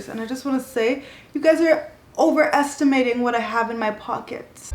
$100. And I just want to say, you guys are overestimating what I have in my pockets.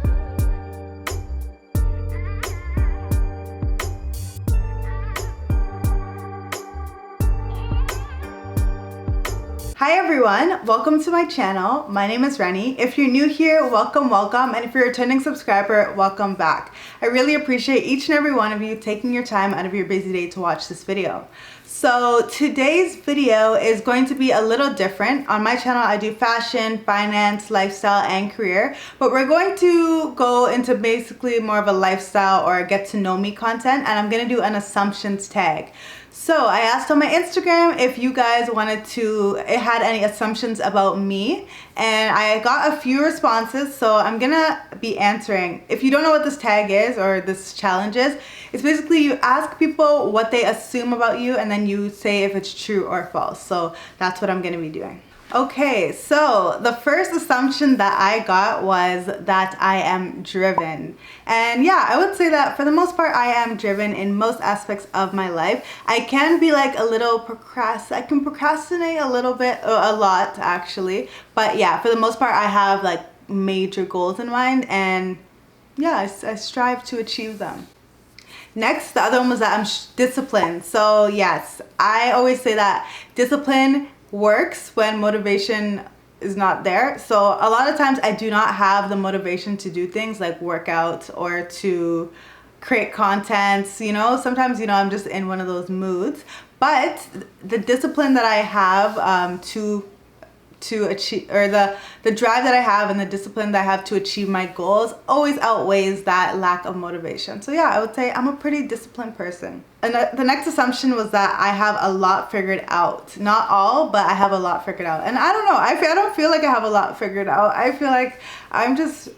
Hi everyone, welcome to my channel. My name is Reni. If you're new here, welcome, and if you're a returning subscriber, welcome back. I really appreciate each and every one of you taking your time out of your busy day to watch this video. So today's video is going to be a little different. On my channel, I do fashion, finance, lifestyle, and career, but we're going to go into basically more of a lifestyle or get to know me content, and I'm gonna do an assumptions tag. So I asked on my Instagram if you guys had any assumptions about me, and I got a few responses, so I'm gonna be answering. If you don't know what this tag is or this challenge is, it's basically you ask people what they assume about you and then you say if it's true or false. So that's what I'm gonna be doing. Okay, so the first assumption that I got was that I am driven. And yeah, I would say that for the most part, I am driven in most aspects of my life. I can be like a little I can procrastinate a little bit, a lot actually. But yeah, for the most part, I have like major goals in mind, and yeah, I strive to achieve them. Next, the other one was that I'm disciplined. So yes, I always say that discipline works when motivation is not there. So a lot of times I do not have the motivation to do things like work out or to create contents, you know. Sometimes, you know, I'm just in one of those moods, but the discipline that I have to achieve, or the drive that I have and the discipline that I have to achieve my goals always outweighs that lack of motivation. So yeah, I would say I'm a pretty disciplined person. And the next assumption was that I have a lot figured out. Not all, but I have a lot figured out. And I don't know, I don't feel like I have a lot figured out. I feel like I'm just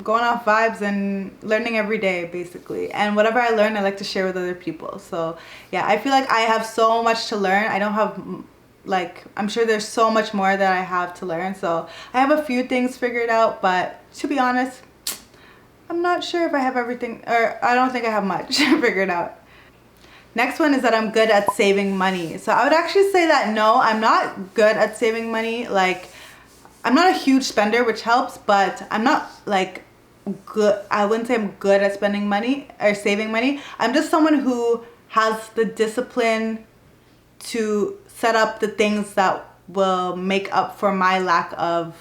going off vibes and learning every day basically. And whatever I learn, I like to share with other people. So yeah, I feel like I have so much to learn. I don't have, like, I'm sure there's so much more that I have to learn. So I have a few things figured out, but to be honest, I'm not sure if I have everything, or I don't think I have much figured out. Next one is that I'm good at saving money. So I would actually say that no, I'm not good at saving money. Like, I'm not a huge spender, which helps, but I'm not like good. I wouldn't say I'm good at spending money or saving money. I'm just someone who has the discipline to set up the things that will make up for my lack of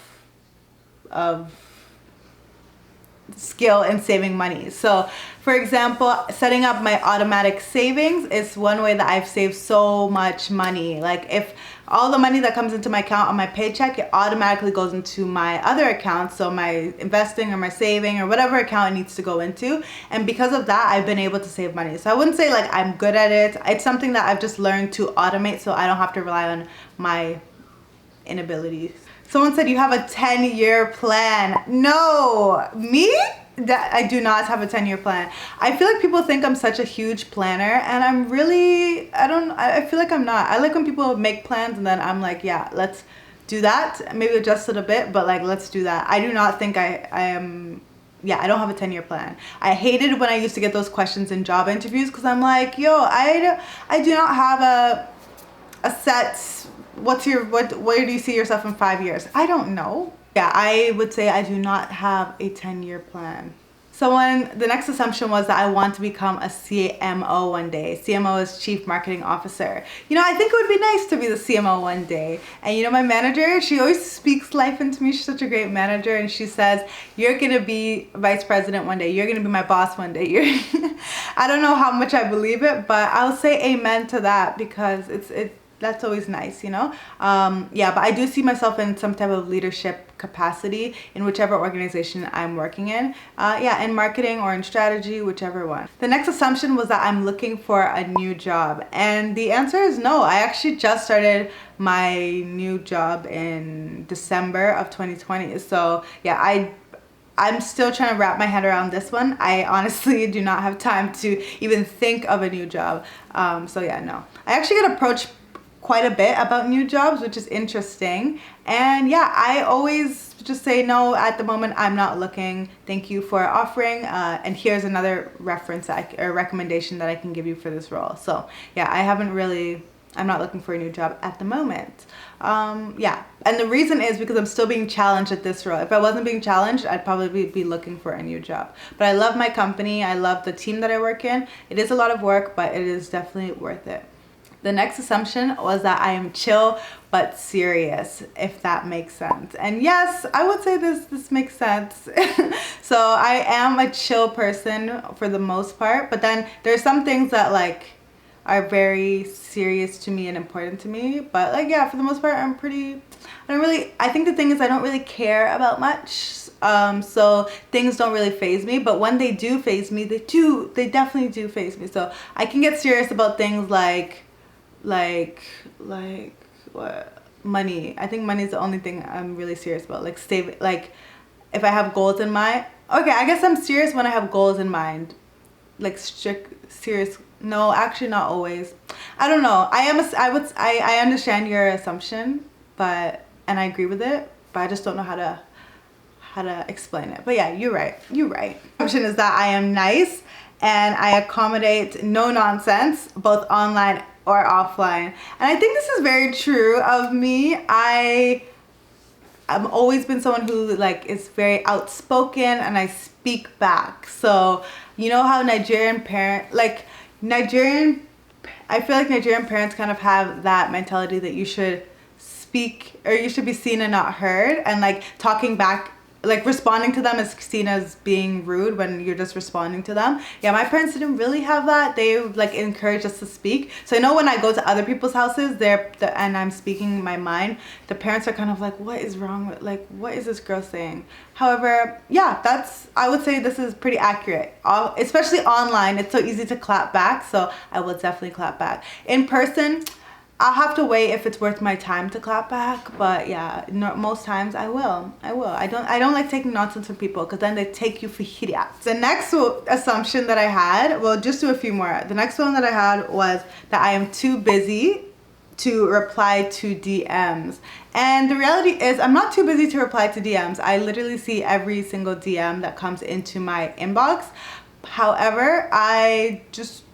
skill in saving money. So for example, setting up my automatic savings is one way that I've saved so much money. Like, if all the money that comes into my account on my paycheck, it automatically goes into my other accounts, so my investing or my saving or whatever account it needs to go into. And because of that, I've been able to save money. So I wouldn't say like I'm good at it. It's something that I've just learned to automate so I don't have to rely on my inabilities. Someone said you have a 10-year plan. No, me? That I do not have a 10-year plan. I feel like people think I'm such a huge planner, and I'm really, I feel like I'm not. I like when people make plans and then I'm like, yeah, let's do that. Maybe adjust it a bit, but like, let's do that. I do not think I am, yeah, I don't have a 10-year plan. I hated when I used to get those questions in job interviews, because I'm like, yo, I do not have a set, where do you see yourself in 5 years? I don't know. Yeah, I would say I do not have a 10-year plan. The next assumption was that I want to become a CMO one day. CMO is Chief Marketing Officer. You know, I think it would be nice to be the CMO one day. And you know, my manager, she always speaks life into me. She's such a great manager. And she says, you're gonna be vice president one day. You're gonna be my boss one day. I don't know how much I believe it, but I'll say amen to that, because that's always nice, you know. Yeah, but I do see myself in some type of leadership capacity in whichever organization I'm working in. Yeah, in marketing or in strategy, whichever one. The next assumption was that I'm looking for a new job, and the answer is no. I actually just started my new job in December of 2020. So yeah, I'm still trying to wrap my head around this one. I honestly do not have time to even think of a new job. So yeah, no. I actually get approached quite a bit about new jobs, which is interesting. And yeah, I always just say no, at the moment I'm not looking. Thank you for offering, and here's another reference or recommendation that I can give you for this role. So yeah, I haven't really I'm not looking for a new job at the moment. Yeah, and the reason is because I'm still being challenged at this role. If I wasn't being challenged, I'd probably be looking for a new job. But I love my company. I love the team that I work in. It is a lot of work, but it is definitely worth it. The next assumption was that I am chill but serious, if that makes sense. And yes, I would say this makes sense. So I am a chill person for the most part, but then there's some things that like are very serious to me and important to me. But like, yeah, for the most part, I think the thing is I don't really care about much. So things don't really faze me, but when they do faze me, they definitely do faze me. So I can get serious about things like what, money. I think money is the only thing I'm really serious about. Like like if I have goals in mind. Okay, I guess I'm serious when I have goals in mind. Like strict serious. No, actually not always. I don't know. I understand your assumption, and I agree with it, but I just don't know how to explain it. But yeah, you're right. Assumption is that I am nice and I accommodate no nonsense, both online or offline. And I think this is very true of me. I've always been someone who like is very outspoken and I speak back. So you know how I feel like Nigerian parents kind of have that mentality that you should speak, or you should be seen and not heard, and like talking back, like responding to them is seen as being rude when you're just responding to them. Yeah, my parents didn't really have that. They like encouraged us to speak. So I know when I go to other people's houses and I'm speaking my mind, the parents are kind of like, what is wrong with, like, what is this girl saying? However, yeah, I would say this is pretty accurate. Especially online, it's so easy to clap back. So I will definitely clap back. In person, I'll have to wait if it's worth my time to clap back, but yeah, most times I will. I don't like taking nonsense from people because then they take you for idiots. The next assumption that I had, well, just do a few more. The next one that I had was that I am too busy to reply to DMs. And the reality is I'm not too busy to reply to DMs. I literally see every single DM that comes into my inbox. However, I just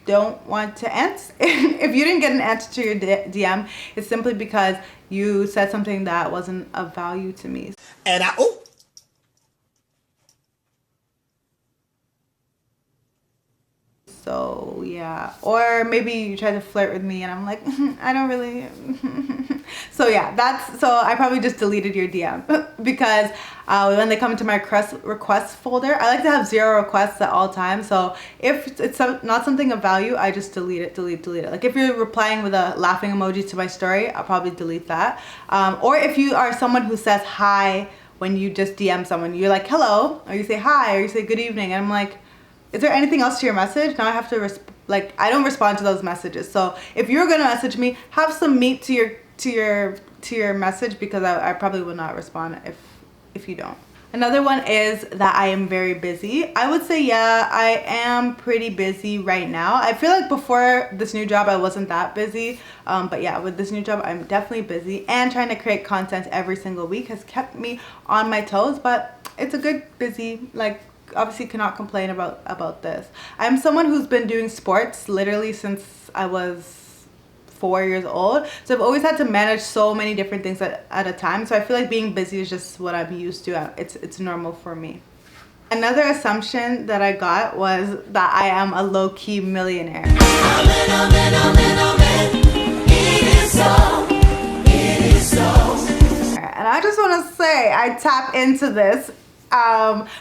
don't want to answer. If you didn't get an answer to your DM, it's simply because you said something that wasn't of value to me. And so yeah, or maybe you try to flirt with me and I'm like, I don't really. So yeah, so I probably just deleted your DM because when they come into my request folder, I like to have 0 requests at all times. So if it's not something of value, I just delete it. Like if you're replying with a laughing emoji to my story, I'll probably delete that. Or if you are someone who says hi when you just DM someone, you're like hello, or you say hi, or you say good evening, and I'm like, is there anything else to your message? Now I have to I don't respond to those messages. So if you're gonna message me, have some meat to your message, because I probably will not respond if you don't. Another one is that I am very busy. I would say, yeah, I am pretty busy right now. I feel like before this new job, I wasn't that busy. But yeah, with this new job, I'm definitely busy, and trying to create content every single week has kept me on my toes, but it's a good busy, like, obviously cannot complain about this. I'm someone who's been doing sports literally since I was 4 years old, so I've always had to manage so many different things at a time. So I feel like being busy is just what I'm used to. It's normal for me. Another assumption that I got was that I am a low-key millionaire. And I just want to say I tap into this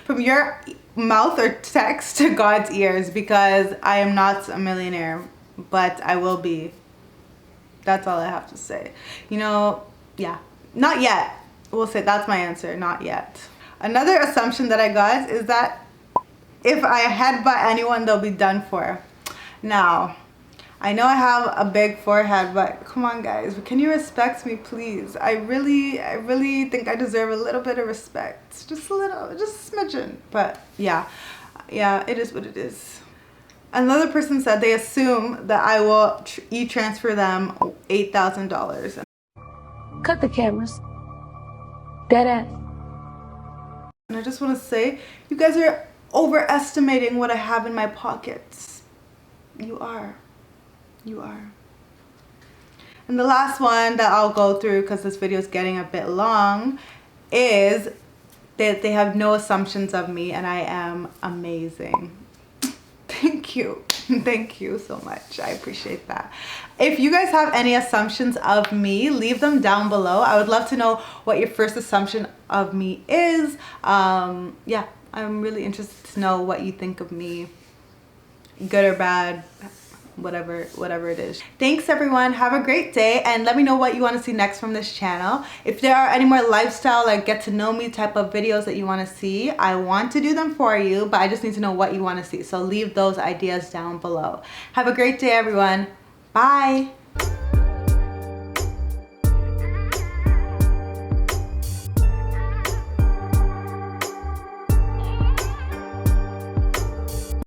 from your mouth or text to God's ears, because I am not a millionaire, but I will be. That's all I have to say. You know, yeah, not yet. We'll say that's my answer, not yet. Another assumption that I got is that if I headbutt anyone, they'll be done for. Now, I know I have a big forehead, but come on guys, can you respect me please? I really think I deserve a little bit of respect. Just a little, just a smidgen. But yeah, it is what it is. Another person said they assume that I will e-transfer them $8,000. Cut the cameras. Dead ass. And I just want to say, you guys are overestimating what I have in my pockets. You are. And the last one that I'll go through, because this video is getting a bit long, is that they have no assumptions of me and I am amazing. Thank you. Thank you so much. I appreciate that. If you guys have any assumptions of me, leave them down below. I would love to know what your first assumption of me is. Yeah, I'm really interested to know what you think of me, good or bad, whatever it is. Thanks everyone, have a great day, and let me know what you want to see next from this channel. If there are any more lifestyle, like get to know me type of videos that you want to see, I want to do them for you, but I just need to know what you want to see, so leave those ideas down below. Have a great day everyone. Bye.